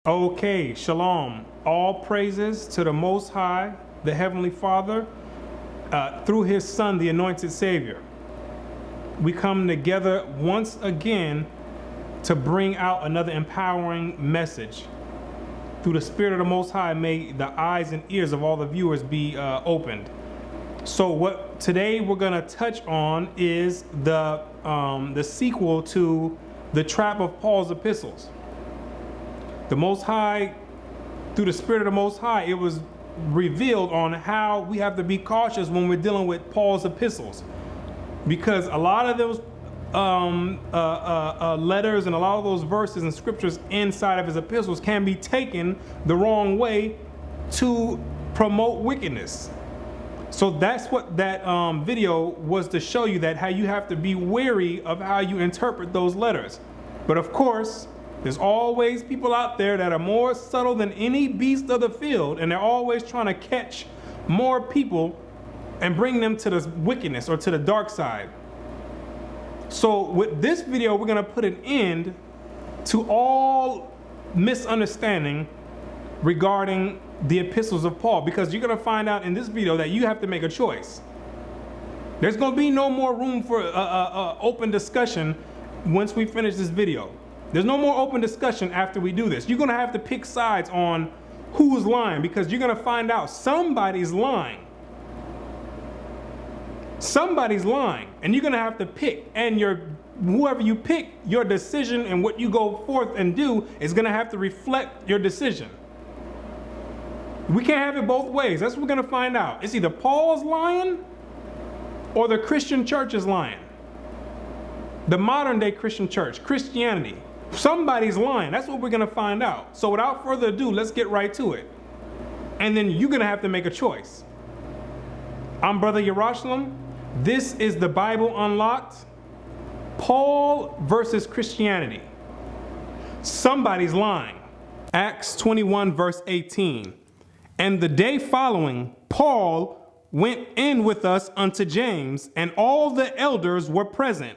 Okay, shalom. All praises to the Most High, the Heavenly Father, through His Son, the Anointed Savior. We come together once again to bring out another empowering message. Through the Spirit of the Most High, may the eyes and ears of all the viewers be opened. So what today we're going to touch on is the sequel to the trap of Paul's epistles. The Most High, through the Spirit of the Most High, it was revealed on how we have to be cautious when we're dealing with Paul's epistles. Because a lot of those letters and a lot of those verses and scriptures inside of his epistles can be taken the wrong way to promote wickedness. So that's what that video was to show you, that how you have to be wary of how you interpret those letters. But of course, there's always people out there that are more subtle than any beast of the field, and they're always trying to catch more people and bring them to the wickedness or to the dark side. So with this video, we're going to put an end to all misunderstanding regarding the epistles of Paul, because you're going to find out in this video that you have to make a choice. There's going to be no more room for open discussion once we finish this video. There's no more open discussion after we do this. You're going to have to pick sides on who's lying, because you're going to find out somebody's lying. Somebody's lying, and you're going to have to pick. And whoever you pick, your decision and what you go forth and do is going to have to reflect your decision. We can't have it both ways. That's what we're going to find out. It's either Paul's lying or the Christian church is lying. The modern day Christian church, Christianity. Somebody's lying. That's what we're going to find out. So without further ado, let's get right to it. And then you're going to have to make a choice. I'm Brother Yerushalayim. This is the Bible Unlocked. Paul versus Christianity. Somebody's lying. Acts 21 verse 18. And the day following, Paul went in with us unto James, and all the elders were present.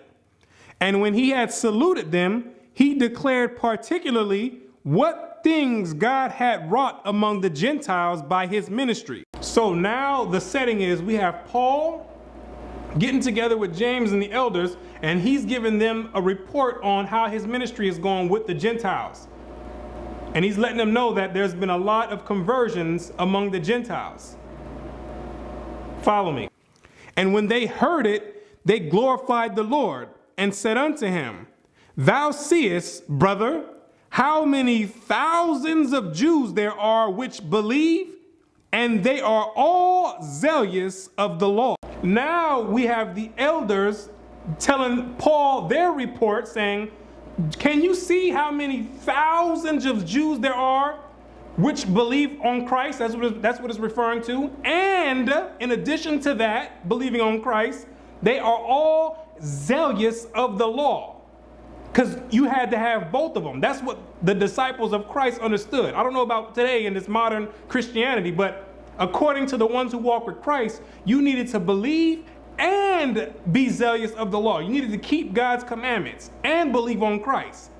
And when he had saluted them, he declared particularly what things God had wrought among the Gentiles by his ministry. So now the setting is we have Paul getting together with James and the elders, and he's giving them a report on how his ministry is going with the Gentiles. And he's letting them know that there's been a lot of conversions among the Gentiles. Follow me. And when they heard it, they glorified the Lord and said unto him, Thou seest, brother, how many thousands of Jews there are which believe, and they are all zealous of the law. Now we have the elders telling Paul their report, saying, can you see how many thousands of Jews there are which believe on Christ? That's what it's referring to. And in addition to that, believing on Christ, they are all zealous of the law. Because you had to have both of them. That's what the disciples of Christ understood. I don't know about today in this modern Christianity, but according to the ones who walk with Christ, you needed to believe and be zealous of the law. You needed to keep God's commandments and believe on Christ.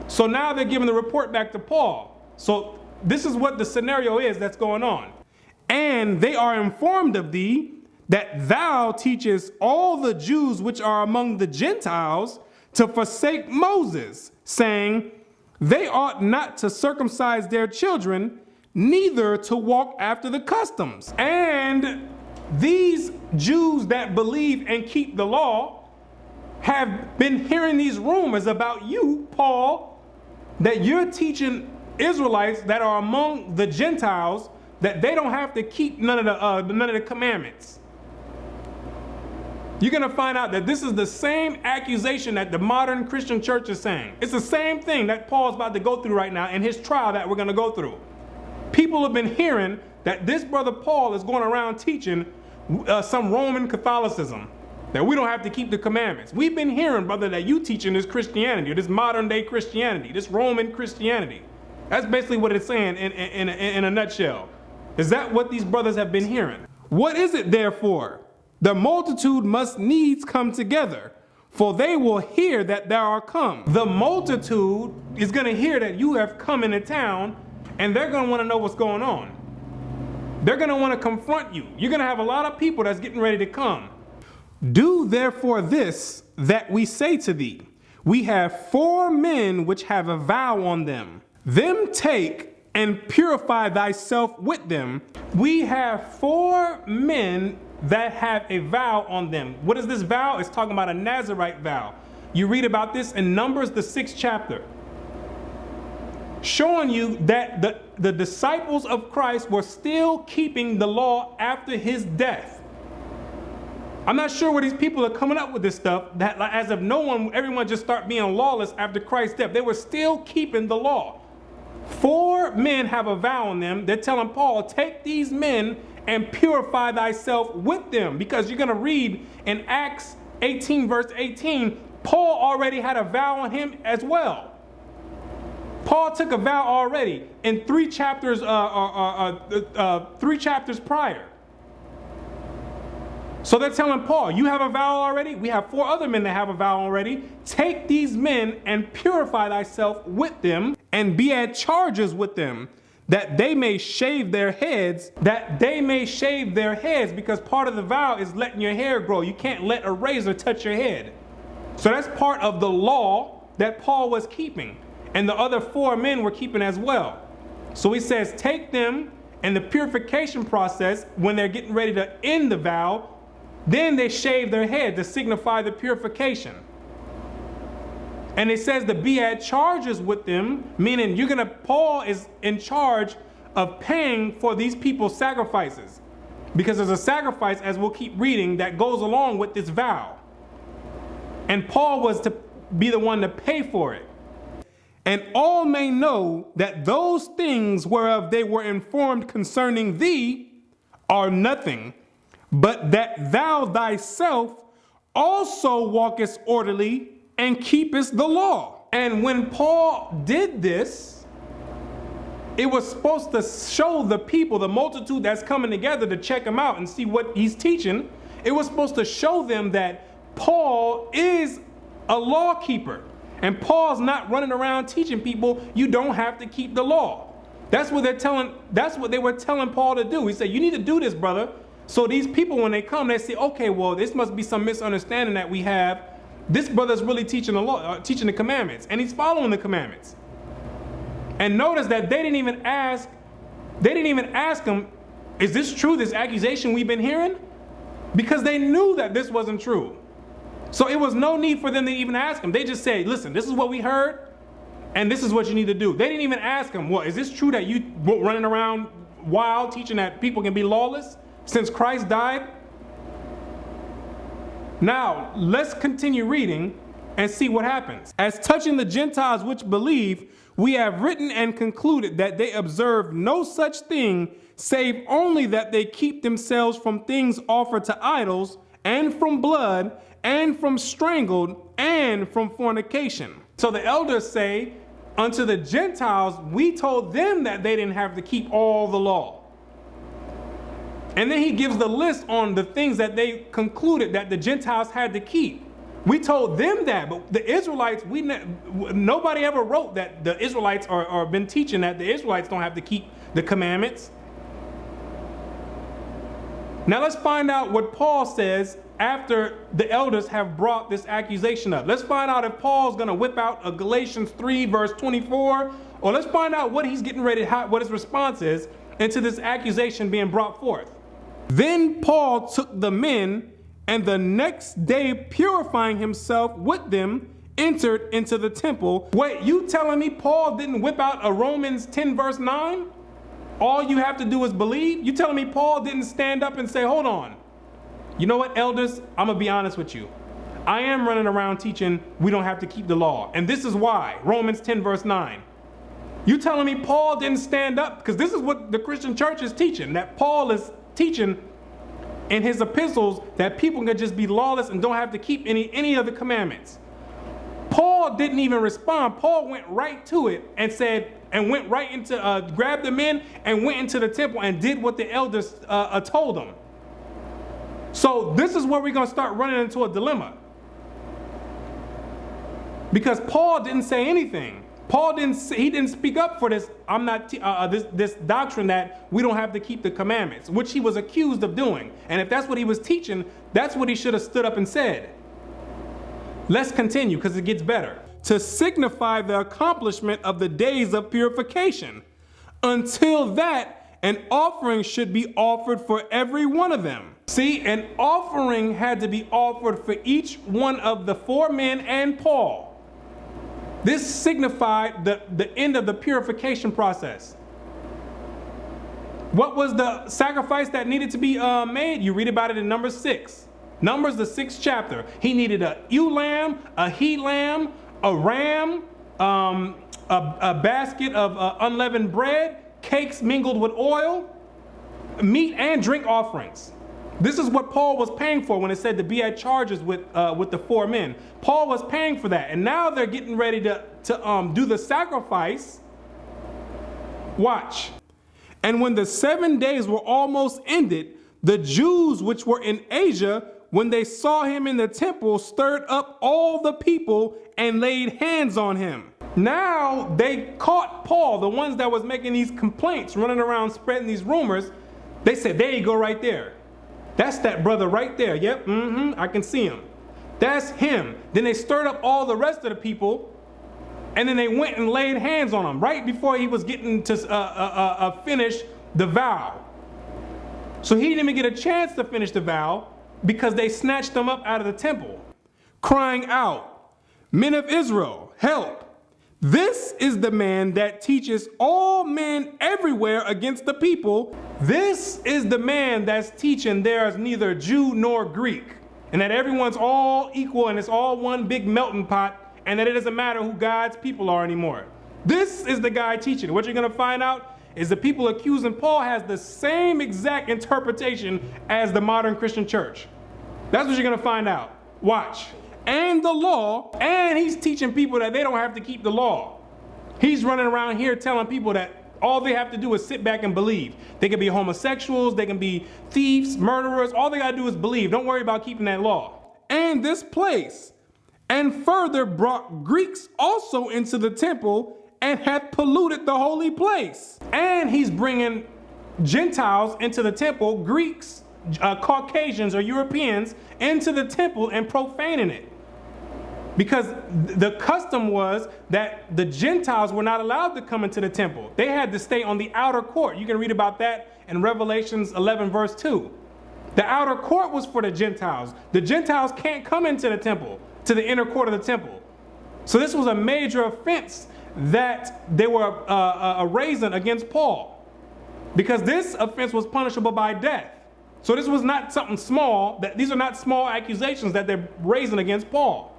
So now they're giving the report back to Paul. So this is what the scenario is that's going on. And they are informed of thee that thou teachest all the Jews which are among the Gentiles to forsake Moses, saying, they ought not to circumcise their children, neither to walk after the customs. And these Jews that believe and keep the law have been hearing these rumors about you, Paul, that you're teaching Israelites that are among the Gentiles that they don't have to keep none of the commandments. You're going to find out that this is the same accusation that the modern Christian church is saying. It's the same thing that Paul's about to go through right now in his trial that we're going to go through. People have been hearing that this brother Paul is going around teaching some Roman Catholicism, that we don't have to keep the commandments. We've been hearing, brother, that you teaching this Christianity, this modern day Christianity, this Roman Christianity. That's basically what it's saying in a nutshell. Is that what these brothers have been hearing? What is it therefore? The multitude must needs come together. for they will hear that thou art come. The multitude is going to hear that you have come into town, and they're going to want to know what's going on. They're going to want to confront you. You're going to have a lot of people that's getting ready to come. Do therefore this that we say to thee. We have 4 men which have a vow on them. Them take and purify thyself with them. We have 4 men that have a vow on them. What is this vow? It's talking about a Nazirite vow. You read about this in Numbers, the 6th chapter, showing you that the disciples of Christ were still keeping the law after his death. I'm not sure where these people are coming up with this stuff, that as if everyone just start being lawless after Christ's death. They were still keeping the law. 4 men have a vow on them. They're telling Paul, take these men and purify thyself with them. Because you're going to read in Acts 18 verse 18, Paul already had a vow on him as well. Paul took a vow already in 3 chapters, 3 chapters prior. So they're telling Paul, you have a vow already? We have 4 other men that have a vow already. Take these men and purify thyself with them, and be at charges with them, that they may shave their heads, because part of the vow is letting your hair grow. You can't let a razor touch your head. So that's part of the law that Paul was keeping, and the other 4 men were keeping as well. So he says, take them, and the purification process, when they're getting ready to end the vow, then they shave their head to signify the purification. And it says to be at charges with them, meaning Paul is in charge of paying for these people's sacrifices. Because there's a sacrifice, as we'll keep reading, that goes along with this vow. And Paul was to be the one to pay for it. And all may know that those things whereof they were informed concerning thee are nothing, but that thou thyself also walkest orderly and keepest the law. And when Paul did this, it was supposed to show the people, the multitude that's coming together to check him out and see what he's teaching. It was supposed to show them that Paul is a law keeper. And Paul's not running around teaching people you don't have to keep the law. That's what they were telling Paul to do. He said, you need to do this, brother. So these people, when they come, they say, okay, well, this must be some misunderstanding that we have. This brother's really teaching the law, teaching the commandments, and he's following the commandments. And notice that they didn't even ask him, is this true, this accusation we've been hearing? Because they knew that this wasn't true. So it was no need for them to even ask him. They just said, listen, this is what we heard, and this is what you need to do. They didn't even ask him, well, is this true that you running around wild teaching that people can be lawless since Christ died? Now, let's continue reading and see what happens. As touching the Gentiles which believe, we have written and concluded that they observe no such thing, save only that they keep themselves from things offered to idols, and from blood, and from strangled, and from fornication. So the elders say, unto the Gentiles, we told them that they didn't have to keep all the law. And then he gives the list on the things that they concluded that the Gentiles had to keep. We told them that, but the Israelites, nobody ever wrote that the Israelites or been teaching that the Israelites don't have to keep the commandments. Now let's find out what Paul says after the elders have brought this accusation up. Let's find out if Paul's going to whip out a Galatians 3 verse 24, or let's find out what he's getting ready, what his response is into this accusation being brought forth. Then Paul took the men, and the next day, purifying himself with them, entered into the temple. Wait, you telling me Paul didn't whip out a Romans 10 verse 9? All you have to do is believe? You telling me Paul didn't stand up and say, hold on. You know what, elders? I'm going to be honest with you. I am running around teaching we don't have to keep the law. And this is why. Romans 10 verse 9. You telling me Paul didn't stand up? Because this is what the Christian church is teaching, that Paul is teaching in his epistles that people can just be lawless and don't have to keep any of the commandments. Paul didn't even respond. Paul went right to it and said, and went right into, grabbed the men and went into the temple and did what the elders told him. So this is where we're going to start running into a dilemma. Because Paul didn't say anything. He didn't speak up for this. I'm not this doctrine that we don't have to keep the commandments, which he was accused of doing. And if that's what he was teaching, that's what he should have stood up and said. Let's continue, because it gets better. To signify the accomplishment of the days of purification. Until that, an offering should be offered for every one of them. See, an offering had to be offered for each one of the 4 men and Paul. This signified the end of the purification process. What was the sacrifice that needed to be made? You read about it in Numbers 6. Numbers, the 6th chapter. He needed a ewe lamb, a he lamb, a ram, a basket of unleavened bread, cakes mingled with oil, meat and drink offerings. This is what Paul was paying for when it said to be at charges with the 4 men. Paul was paying for that, and now they're getting ready to do the sacrifice. Watch. And when the 7 days were almost ended, the Jews which were in Asia, when they saw him in the temple, stirred up all the people and laid hands on him. Now they caught Paul, the ones that was making these complaints, running around spreading these rumors. They said, there you go right there. That's that brother right there. Yep, I can see him. That's him. Then they stirred up all the rest of the people, and then they went and laid hands on him right before he was getting to finish the vow. So he didn't even get a chance to finish the vow because they snatched him up out of the temple, crying out, "Men of Israel, help! This is the man that teaches all men everywhere against the people. This is the man that's teaching there's neither Jew nor Greek, and that everyone's all equal and it's all one big melting pot, and that it doesn't matter who God's people are anymore." This is the guy teaching. What you're going to find out is the people accusing Paul has the same exact interpretation as the modern Christian church. That's what you're going to find out. Watch. And the law, and he's teaching people that they don't have to keep the law. He's running around here telling people that all they have to do is sit back and believe. They can be homosexuals, they can be thieves, murderers. All they got to do is believe. Don't worry about keeping that law. And this place, and further brought Greeks also into the temple, and hath polluted the holy place. And he's bringing Gentiles into the temple, Greeks, Caucasians or Europeans into the temple and profaning it. Because the custom was that the Gentiles were not allowed to come into the temple. They had to stay on the outer court. You can read about that in Revelations 11 verse 2. The outer court was for the Gentiles. The Gentiles can't come into the temple, to the inner court of the temple. So this was a major offense that they were raising against Paul, because this offense was punishable by death. So this was not something small. These are not small accusations that they're raising against Paul.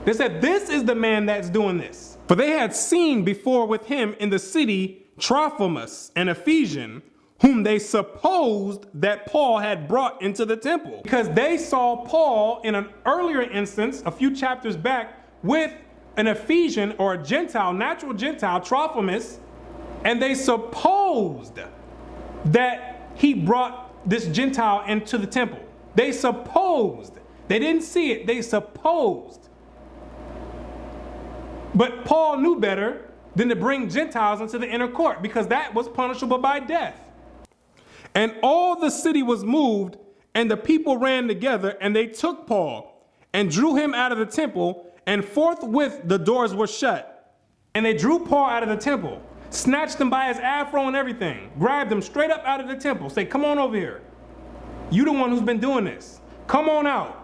They said, this is the man that's doing this. For they had seen before with him in the city Trophimus, an Ephesian, whom they supposed that Paul had brought into the temple. Because they saw Paul in an earlier instance, a few chapters back, with an Ephesian or a Gentile, natural Gentile, Trophimus, and they supposed that he brought this Gentile into the temple. They supposed. They didn't see it. They supposed. But Paul knew better than to bring Gentiles into the inner court, because that was punishable by death. And all the city was moved, and the people ran together, and they took Paul and drew him out of the temple, and forthwith the doors were shut. And they drew Paul out of the temple, snatched him by his afro and everything, grabbed him straight up out of the temple, say, "Come on over here. You the one who's been doing this. Come on out."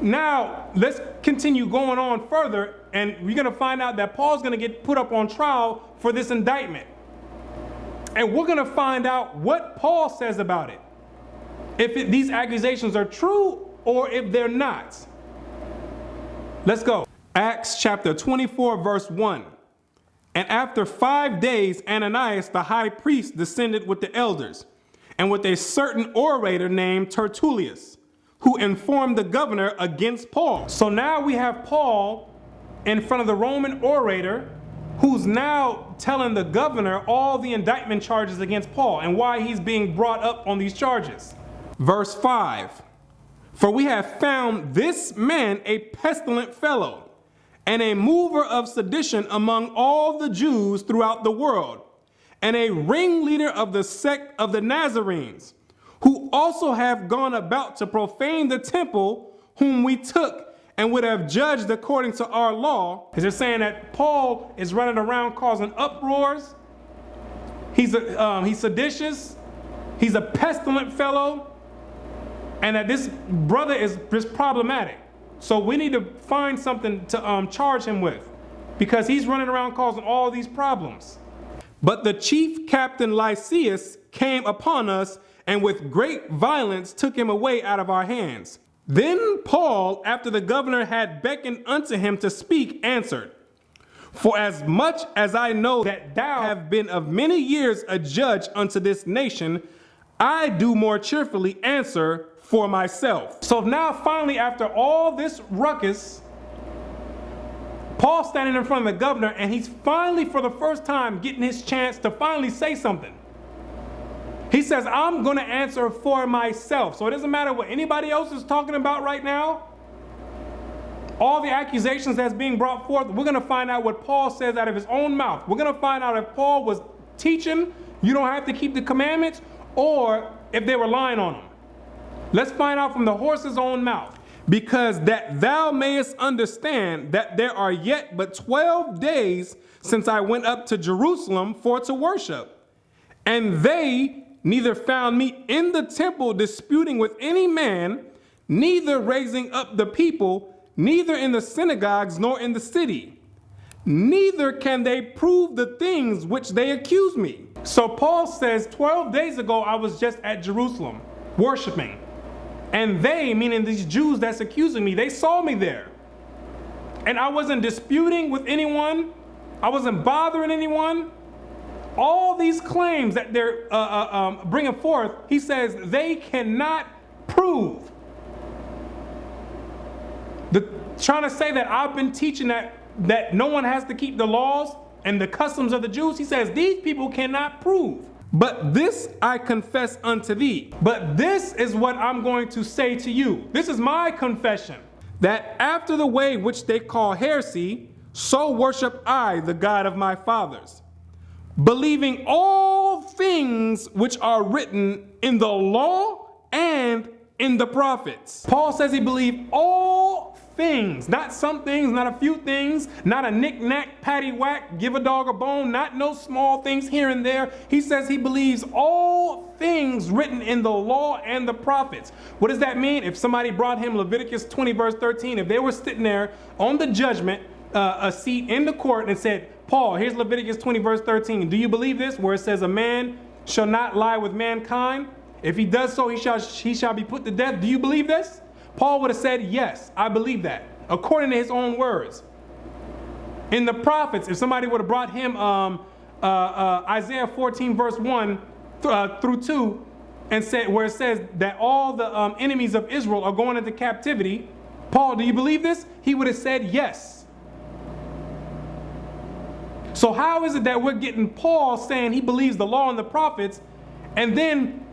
Now, let's continue going on further, and we're going to find out that Paul's going to get put up on trial for this indictment. And we're going to find out what Paul says about it, if these accusations are true or if they're not. Let's go. Acts chapter 24, verse 1. And after 5 days, Ananias the high priest descended with the elders, and with a certain orator named Tertullus, who informed the governor against Paul. So now we have Paul in front of the Roman orator, who's now telling the governor all the indictment charges against Paul and why he's being brought up on these charges. Verse 5. For we have found this man a pestilent fellow, and a mover of sedition among all the Jews throughout the world, and a ringleader of the sect of the Nazarenes, who also have gone about to profane the temple, whom we took and would have judged according to our law. Because they're saying that Paul is running around causing uproars. He's seditious. He's a pestilent fellow. And that this brother is just problematic. So we need to find something to charge him with, because he's running around causing all these problems. But the chief captain Lysias came upon us, and with great violence took him away out of our hands. Then Paul, after the governor had beckoned unto him to speak, answered, For as much as I know that thou have been of many years a judge unto this nation, I do more cheerfully answer for myself. So now finally, after all this ruckus, Paul's standing in front of the governor, and he's finally, for the first time, getting his chance to finally say something. He says, I'm going to answer for myself. So it doesn't matter what anybody else is talking about right now. All the accusations that's being brought forth, we're going to find out what Paul says out of his own mouth. We're going to find out if Paul was teaching you don't have to keep the commandments, or if they were lying on him. Let's find out from the horse's own mouth. Because that thou mayest understand that there are yet but 12 days since I went up to Jerusalem for to worship. And they neither found me in the temple disputing with any man, neither raising up the people, neither in the synagogues nor in the city. Neither can they prove the things which they accuse me. So Paul says, 12 days ago I was just at Jerusalem worshiping. And they, meaning these Jews that's accusing me, they saw me there. And I wasn't disputing with anyone. I wasn't bothering anyone. All these claims that they're bringing forth, he says they cannot prove. Trying to say that I've been teaching that no one has to keep the laws and the customs of the Jews, he says these people cannot prove. But this I confess unto thee. But this is what I'm going to say to you. This is my confession. That after the way which they call heresy, so worship I the God of my fathers, believing all things which are written in the law and in the prophets. Paul says he believed all things, not some things, not a few things, not a knick-knack, paddywhack, give a dog a bone, not no small things here and there. He says he believes all things written in the law and the prophets. What does that mean? If somebody brought him Leviticus 20 verse 13, if they were sitting there on the judgment, a seat in the court, and said, Paul, here's Leviticus 20 verse 13. Do you believe this? Where it says a man shall not lie with mankind. If he does so, he shall be put to death. Do you believe this? Paul would have said, yes, I believe that, according to his own words. In the prophets, if somebody would have brought him Isaiah 14 verse 1 through 2, and said, where it says that all the enemies of Israel are going into captivity, Paul, do you believe this? He would have said yes. So how is it that we're getting Paul saying he believes the law and the prophets, and then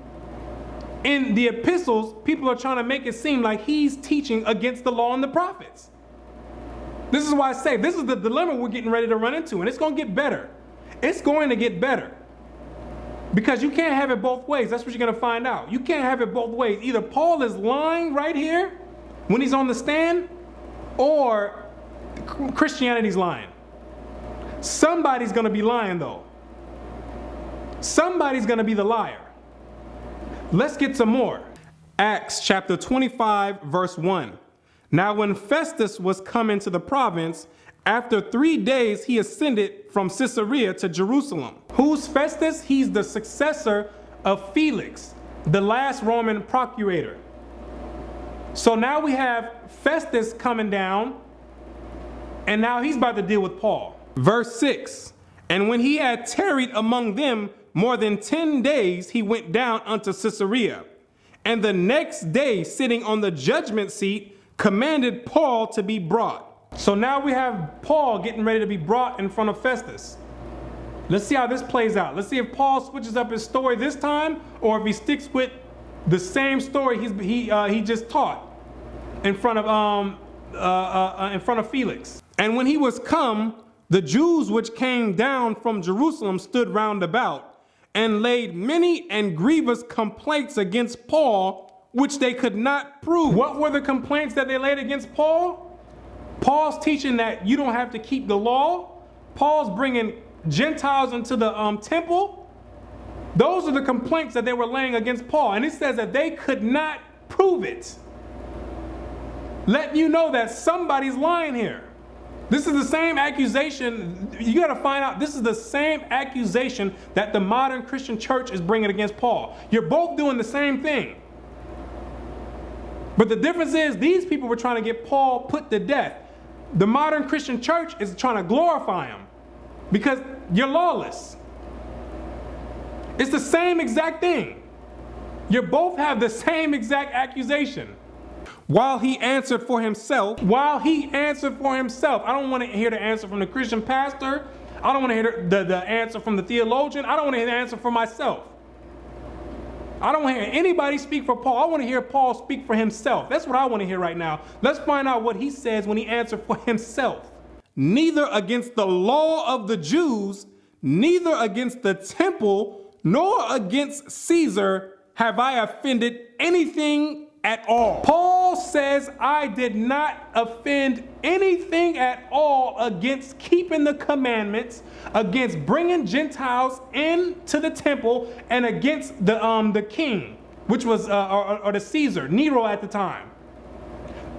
in the epistles, people are trying to make it seem like he's teaching against the law and the prophets? This is why I say this is the dilemma we're getting ready to run into, and it's going to get better. It's going to get better. Because you can't have it both ways. That's what you're going to find out. You can't have it both ways. Either Paul is lying right here when he's on the stand, or Christianity's lying. Somebody's going to be lying, though. Somebody's going to be the liar. Let's get some more. Acts chapter 25, verse 1. Now when Festus was come into the province, after 3 days he ascended from Caesarea to Jerusalem. Who's Festus? He's the successor of Felix, the last Roman procurator. So now we have Festus coming down, and now he's about to deal with Paul. Verse 6. And when he had tarried among them more than 10 days, he went down unto Caesarea. And the next day, sitting on the judgment seat, commanded Paul to be brought. So now we have Paul getting ready to be brought in front of Festus. Let's see how this plays out. Let's see if Paul switches up his story this time, or if he sticks with the same story he just taught. in front of Felix. And when he was come, the Jews which came down from Jerusalem stood round about, and laid many and grievous complaints against Paul, which they could not prove. What were the complaints that they laid against Paul? Paul's teaching that you don't have to keep the law. Paul's bringing Gentiles into the temple. Those are the complaints that they were laying against Paul. And it says that they could not prove it. Letting you know that somebody's lying here. This is the same accusation. You got to find out, this is the same accusation that the modern Christian church is bringing against Paul. You're both doing the same thing. But the difference is these people were trying to get Paul put to death. The modern Christian church is trying to glorify him because you're lawless. It's the same exact thing. You both have the same exact accusation. While he answered for himself, I don't want to hear the answer from the Christian pastor. I don't want to hear the answer from the theologian. I don't want to hear the answer for myself. I don't want to hear anybody speak for Paul. I want to hear Paul speak for himself. That's what I want to hear right now. Let's find out what he says when he answered for himself. Neither against the law of the Jews, neither against the temple, nor against Caesar have I offended anything at all. Paul says, I did not offend anything at all against keeping the commandments, against bringing Gentiles into the temple, and against the king, which was or the Caesar, Nero at the time.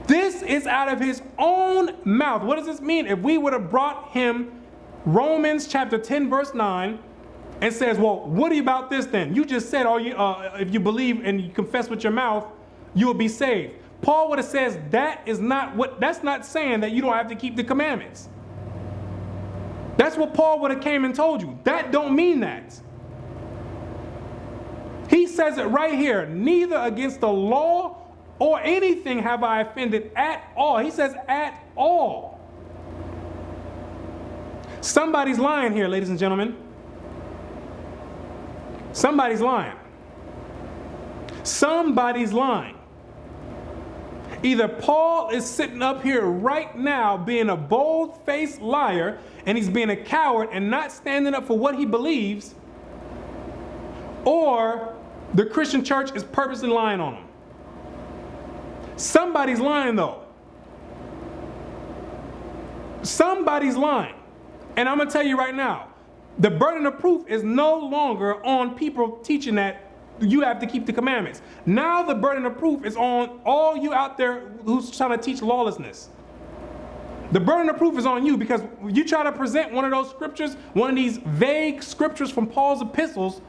This is out of his own mouth. What does this mean? If we would have brought him Romans chapter 10 verse 9 and says, well, what about this then? You just said, if you believe and you confess with your mouth, you will be saved. Paul would have says that's not saying that you don't have to keep the commandments. That's what Paul would have came and told you. That don't mean that. He says it right here. Neither against the law or anything have I offended at all. He says at all. Somebody's lying here, ladies and gentlemen. Somebody's lying. Somebody's lying. Either Paul is sitting up here right now being a bold-faced liar and he's being a coward and not standing up for what he believes, or the Christian church is purposely lying on him. Somebody's lying though. Somebody's lying. And I'm going to tell you right now, the burden of proof is no longer on people teaching that you have to keep the commandments. Now the burden of proof is on all you out there who's trying to teach lawlessness. The burden of proof is on you because you try to present one of those scriptures, one of these vague scriptures from Paul's epistles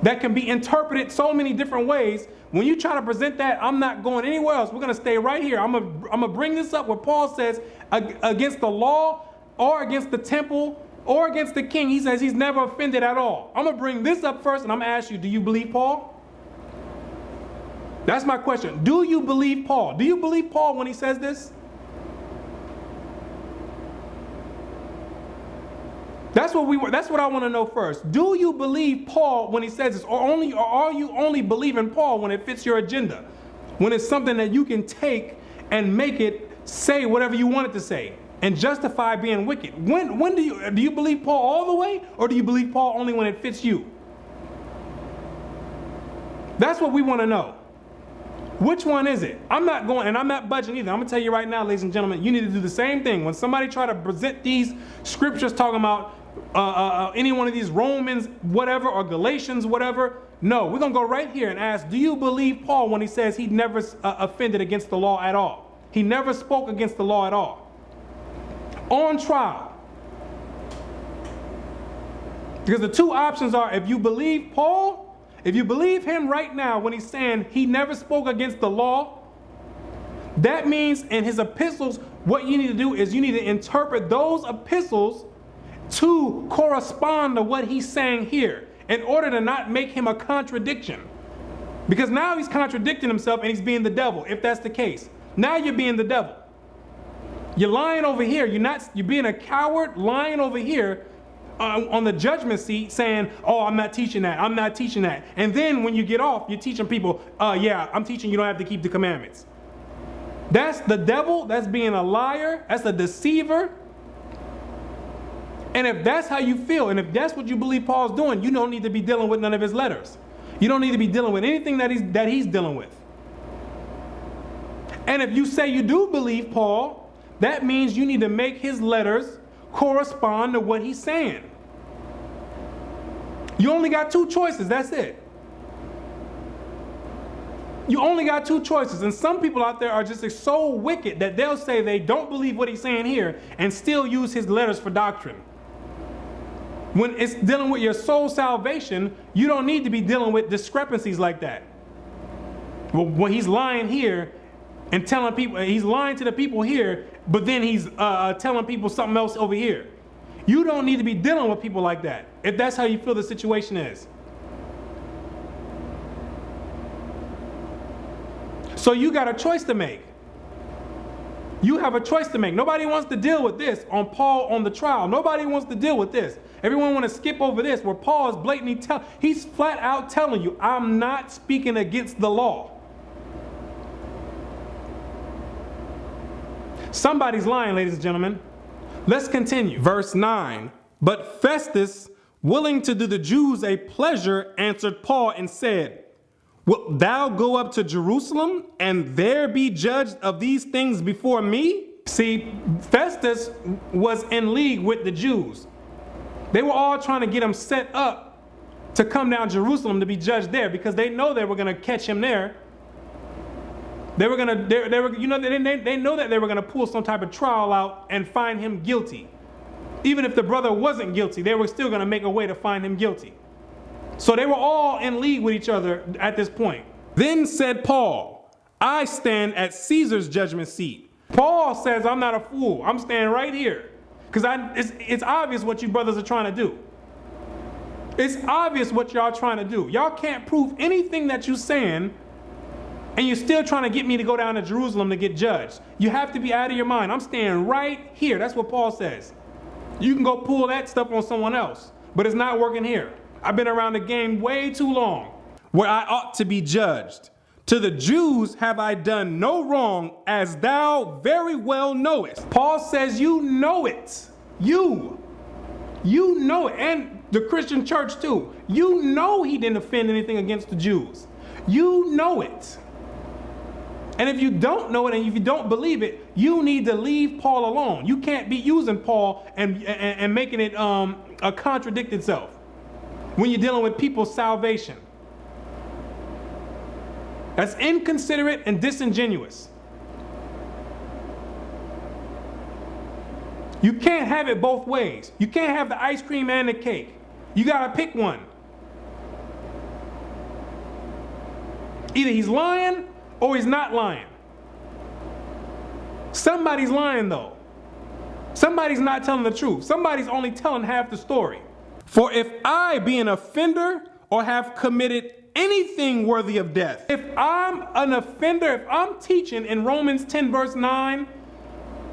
that can be interpreted so many different ways. When you try to present that, I'm not going anywhere else. We're going to stay right here. I'm going to bring this up where Paul says against the law or against the temple or against the king. He says he's never offended at all. I'm going to bring this up first and I'm going to ask you, do you believe Paul? That's my question. Do you believe Paul? Do you believe Paul when he says this? That's what I want to know first. Do you believe Paul when he says this, or are you only believing Paul when it fits your agenda? When it's something that you can take and make it say whatever you want it to say and justify being wicked? When do you believe Paul all the way, or do you believe Paul only when it fits you? That's what we want to know. Which one is it? I'm not going, and I'm not budging either. I'm going to tell you right now, ladies and gentlemen, you need to do the same thing. When somebody try to present these scriptures talking about any one of these Romans, whatever, or Galatians, whatever, no, we're going to go right here and ask, do you believe Paul when he says he never offended against the law at all? He never spoke against the law at all. On trial. Because the two options are, if you believe Paul, if you believe him right now when he's saying he never spoke against the law, that means in his epistles, what you need to do is you need to interpret those epistles to correspond to what he's saying here in order to not make him a contradiction. Because now he's contradicting himself and he's being the devil, if that's the case. Now you're being the devil. You're lying over here. You're being a coward lying over here on the judgment seat saying, oh, I'm not teaching that. I'm not teaching that. And then when you get off, you're teaching people, yeah, I'm teaching you don't have to keep the commandments. That's the devil. That's being a liar. That's a deceiver. And if that's how you feel, and if that's what you believe Paul's doing, you don't need to be dealing with none of his letters. You don't need to be dealing with anything that he's dealing with. And if you say you do believe Paul, that means you need to make his letters correspond to what he's saying. You only got two choices. That's it. You only got two choices. And some people out there are just so wicked that they'll say they don't believe what he's saying here and still use his letters for doctrine. When it's dealing with your soul salvation, you don't need to be dealing with discrepancies like that. Well, when he's lying here and telling people, he's lying to the people here, but then he's telling people something else over here. You don't need to be dealing with people like that, if that's how you feel the situation is. So you got a choice to make. You have a choice to make. Nobody wants to deal with this on Paul on the trial. Nobody wants to deal with this. Everyone want to skip over this where Paul is blatantly he's flat out telling you, I'm not speaking against the law. Somebody's lying, ladies and gentlemen. Let's continue. Verse 9. But Festus, willing to do the Jews a pleasure, answered Paul and said, Wilt thou go up to Jerusalem and there be judged of these things before me? See, Festus was in league with the Jews. They were all trying to get him set up to come down to Jerusalem to be judged there because they know they were going to catch him there. They were going to, they know that they were going to pull some type of trial out and find him guilty. Even if the brother wasn't guilty, they were still going to make a way to find him guilty. So they were all in league with each other at this point. Then said Paul, I stand at Caesar's judgment seat. Paul says, I'm not a fool. I'm standing right here. Because it's obvious what you brothers are trying to do. It's obvious what y'all trying to do. Y'all can't prove anything that you're saying, and you're still trying to get me to go down to Jerusalem to get judged. You have to be out of your mind. I'm standing right here. That's what Paul says. You can go pull that stuff on someone else, but it's not working here. I've been around the game way too long, where I ought to be judged. To the Jews have I done no wrong, as thou very well knowest. Paul says you know it. You know it. And the Christian church too. You know he didn't offend anything against the Jews. You know it. And if you don't know it and if you don't believe it, you need to leave Paul alone. You can't be using Paul and making it contradict itself when you're dealing with people's salvation. That's inconsiderate and disingenuous. You can't have it both ways. You can't have the ice cream and the cake. You got to pick one. Either he's lying or he's not lying. Somebody's lying though. Somebody's not telling the truth. Somebody's only telling half the story. For if I be an offender or have committed anything worthy of death. If I'm an offender, if I'm teaching in Romans 10 verse 9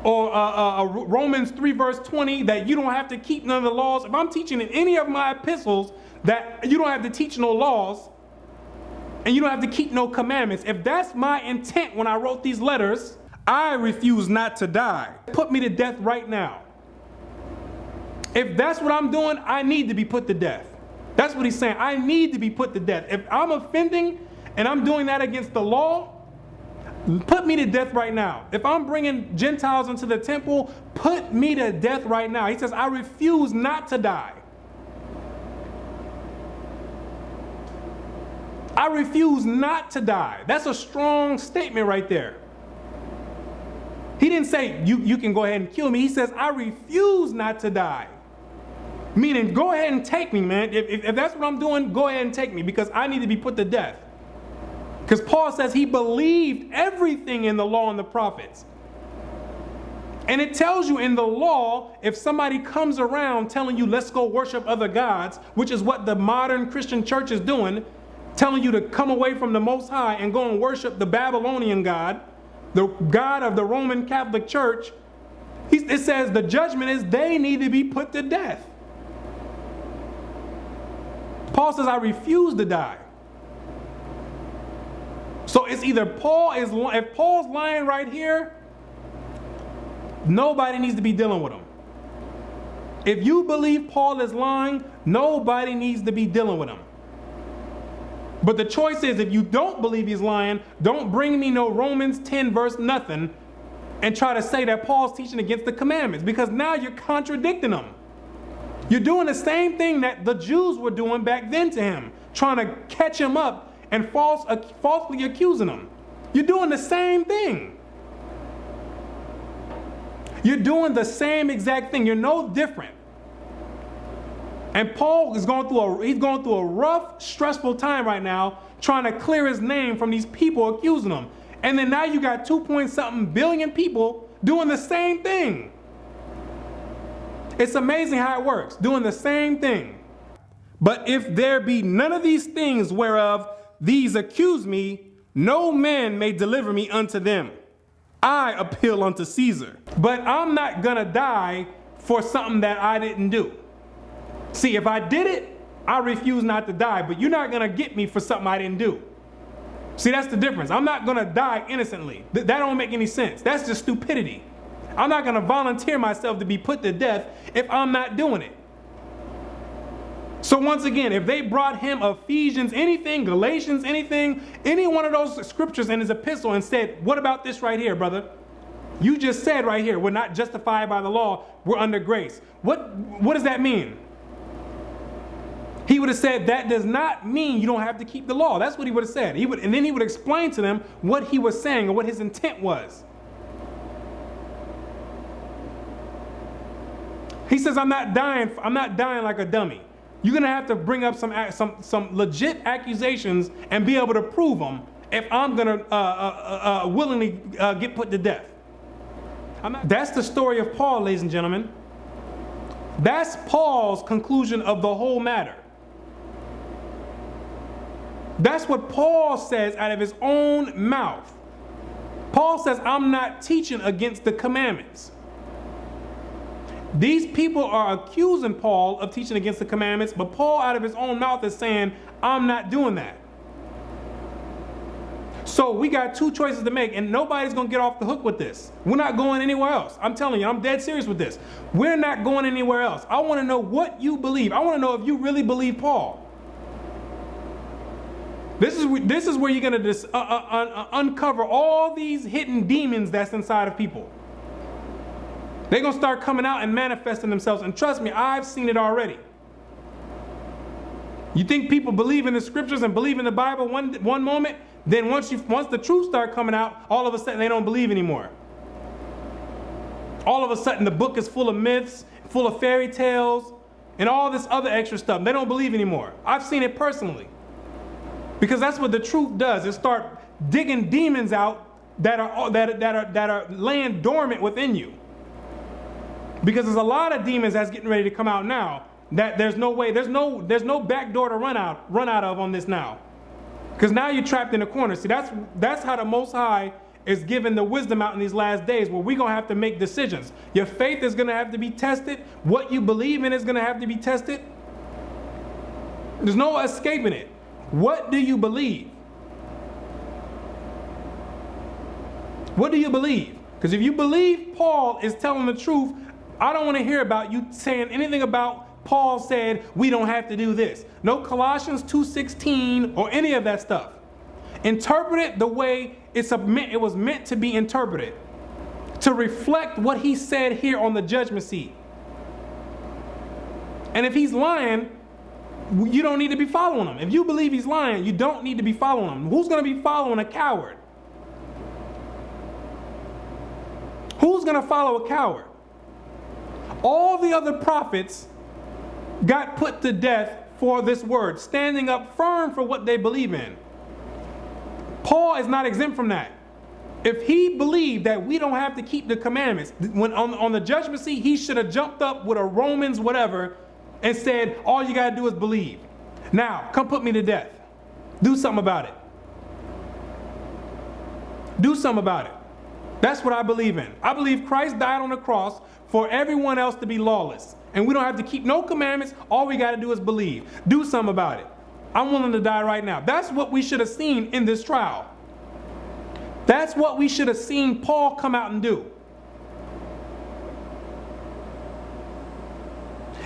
or Romans 3 verse 20 that you don't have to keep none of the laws, if I'm teaching in any of my epistles that you don't have to teach no laws and you don't have to keep no commandments, if that's my intent when I wrote these letters, I refuse not to die. Put me to death right now. If that's what I'm doing, I need to be put to death. That's what he's saying. I need to be put to death. If I'm offending and I'm doing that against the law, put me to death right now. If I'm bringing Gentiles into the temple, put me to death right now. He says, I refuse not to die. I refuse not to die. That's a strong statement right there. He didn't say, you can go ahead and kill me. He says, I refuse not to die. Meaning, go ahead and take me, man. If that's what I'm doing, go ahead and take me because I need to be put to death. Because Paul says he believed everything in the law and the prophets. And it tells you in the law, if somebody comes around telling you, let's go worship other gods, which is what the modern Christian church is doing, telling you to come away from the Most High and go and worship the Babylonian God, the God of the Roman Catholic Church, it says the judgment is they need to be put to death. Paul says, I refuse to die. So it's either if Paul's lying right here, nobody needs to be dealing with him. If you believe Paul is lying, nobody needs to be dealing with him. But the choice is, if you don't believe he's lying, don't bring me no Romans 10 verse nothing and try to say that Paul's teaching against the commandments, because now you're contradicting him. You're doing the same thing that the Jews were doing back then to him, trying to catch him up and falsely accusing him. You're doing the same thing. You're doing the same exact thing. You're no different. And Paul is going through a rough, stressful time right now, trying to clear his name from these people accusing him. And then now you got 2-point-something billion people doing the same thing. It's amazing how it works, doing the same thing. But if there be none of these things whereof these accuse me, no man may deliver me unto them. I appeal unto Caesar. But I'm not gonna die for something that I didn't do. See, if I did it, I refuse not to die, but you're not gonna get me for something I didn't do. See, that's the difference. I'm not gonna die innocently. That don't make any sense. That's just stupidity. I'm not gonna volunteer myself to be put to death if I'm not doing it. So once again, if they brought him Ephesians, anything, Galatians, anything, any one of those scriptures in his epistle and said, what about this right here, brother? You just said right here, we're not justified by the law, we're under grace. What does that mean? He would have said, that does not mean you don't have to keep the law. That's what he would have said. And then he would explain to them what he was saying or what his intent was. He says, I'm not dying like a dummy. You're going to have to bring up some legit accusations and be able to prove them if I'm going to willingly get put to death. That's the story of Paul, ladies and gentlemen. That's Paul's conclusion of the whole matter. That's what Paul says out of his own mouth. Paul says, I'm not teaching against the commandments. These people are accusing Paul of teaching against the commandments, but Paul out of his own mouth is saying, I'm not doing that. So we got two choices to make, and nobody's going to get off the hook with this. We're not going anywhere else. I'm telling you, I'm dead serious with this. We're not going anywhere else. I want to know what you believe. I want to know if you really believe Paul. This is where you're going to uncover all these hidden demons that's inside of people. They're going to start coming out and manifesting themselves. And trust me, I've seen it already. You think people believe in the scriptures and believe in the Bible one moment, then once the truth start coming out, all of a sudden they don't believe anymore. All of a sudden the book is full of myths, full of fairy tales, and all this other extra stuff. They don't believe anymore. I've seen it personally. Because that's what the truth does. It start digging demons out that are laying dormant within you. Because there's a lot of demons that's getting ready to come out now that there's no way, there's no back door to run out of on this now. Because now you're trapped in a corner. See, that's how the Most High is giving the wisdom out in these last days, where we're going to have to make decisions. Your faith is going to have to be tested. What you believe in is going to have to be tested. There's no escaping it. What do you believe? What do you believe? Because if you believe Paul is telling the truth, I don't want to hear about you saying anything about Paul said we don't have to do this. No Colossians 2:16 or any of that stuff. Interpret it the way it was meant to be interpreted, to reflect what he said here on the judgment seat. And if he's lying, you don't need to be following him. If you believe he's lying, you don't need to be following him. Who's going to be following a coward? Who's going to follow a coward? All the other prophets got put to death for this word, standing up firm for what they believe in. Paul is not exempt from that. If he believed that we don't have to keep the commandments, when on the judgment seat, he should have jumped up with a Romans whatever and said, all you got to do is believe. Now, come put me to death. Do something about it. Do something about it. That's what I believe in. I believe Christ died on the cross for everyone else to be lawless. And we don't have to keep no commandments. All we got to do is believe. Do something about it. I'm willing to die right now. That's what we should have seen in this trial. That's what we should have seen Paul come out and do.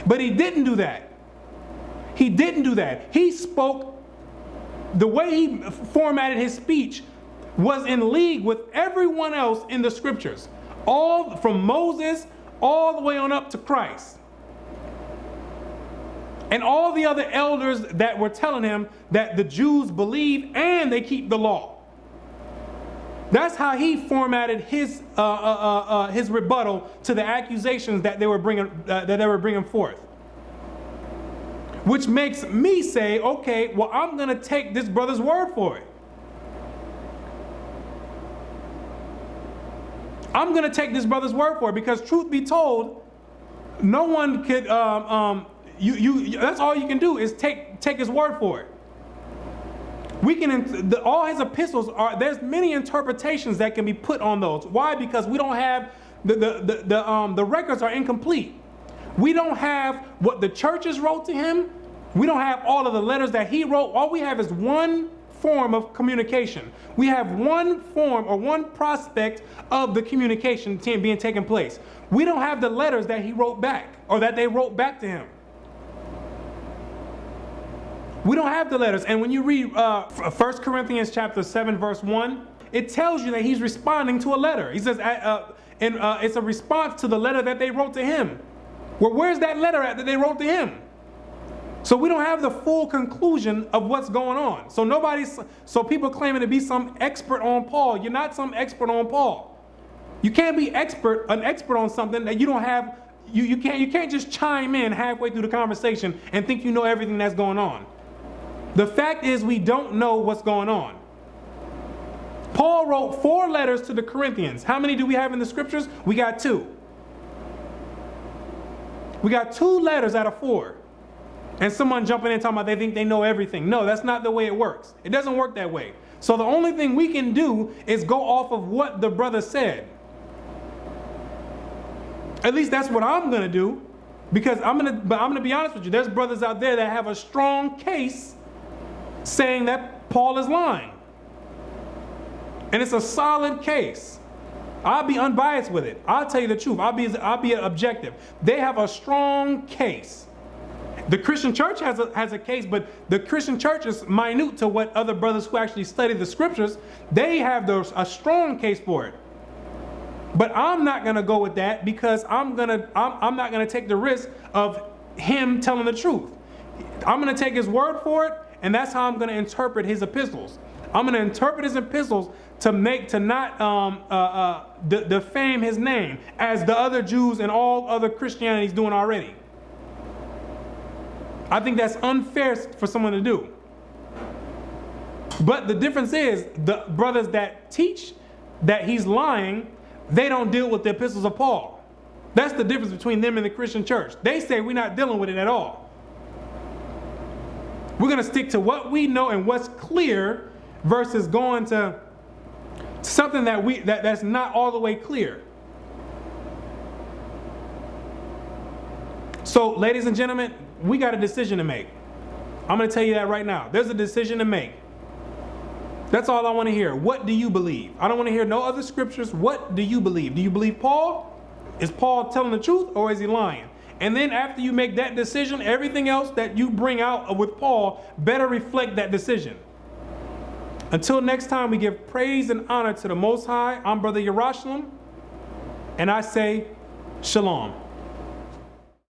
But he didn't do that. He didn't do that. He spoke, the way he formatted his speech was in league with everyone else in the scriptures. All from Moses all the way on up to Christ. And all the other elders that were telling him that the Jews believe and they keep the law. That's how he formatted his rebuttal to the accusations that they were bringing forth. Which makes me say, okay, well, I'm going to take this brother's word for it. I'm going to take this brother's word for it, because truth be told, no one could. That's all you can do is take his word for it. We can all his epistles are. There's many interpretations that can be put on those. Why? Because we don't have the records are incomplete. We don't have what the churches wrote to him. We don't have all of the letters that he wrote. All we have is one form of communication. We have one form or one prospect of the communication being taken place. We don't have the letters that he wrote back or that they wrote back to him. We don't have the letters. And when you read 1 Corinthians chapter 7 verse 1, it tells you that he's responding to a letter. He says it's a response to the letter that they wrote to him. Well, where's that letter at that they wrote to him? So we don't have the full conclusion of what's going on. So people claiming to be some expert on Paul. You're not some expert on Paul. You can't be an expert on something that you don't have. You can't just chime in halfway through the conversation and think you know everything that's going on. The fact is, we don't know what's going on. Paul wrote 4 letters to the Corinthians. How many do we have in the scriptures? We got 2. We got 2 letters out of 4. And someone jumping in talking about they think they know everything. No, that's not the way it works. It doesn't work that way. So the only thing we can do is go off of what the brother said. At least that's what I'm going to do. Because I'm going to be honest with you. There's brothers out there that have a strong case saying that Paul is lying. And it's a solid case. I'll be unbiased with it. I'll tell you the truth. I'll be objective. They have a strong case. The Christian church has a case, but the Christian church is minute to what other brothers who actually study the scriptures. They have a strong case for it. But I'm not going to go with that, because I'm not going to take the risk of him telling the truth. I'm going to take his word for it, and that's how I'm going to interpret his epistles. I'm going to interpret his epistles to not defame his name as the other Jews and all other Christianity is doing already. I think that's unfair for someone to do. But the difference is, the brothers that teach that he's lying, they don't deal with the epistles of Paul. That's the difference between them and the Christian church. They say we're not dealing with it at all. We're going to stick to what we know and what's clear versus going to something that's not all the way clear. So, ladies and gentlemen, we got a decision to make. I'm going to tell you that right now. There's a decision to make. That's all I want to hear. What do you believe? I don't want to hear no other scriptures. What do you believe? Do you believe Paul? Is Paul telling the truth, or is he lying? And then after you make that decision, everything else that you bring out with Paul better reflect that decision. Until next time, we give praise and honor to the Most High. I'm Brother Yerushalayim, and I say, Shalom.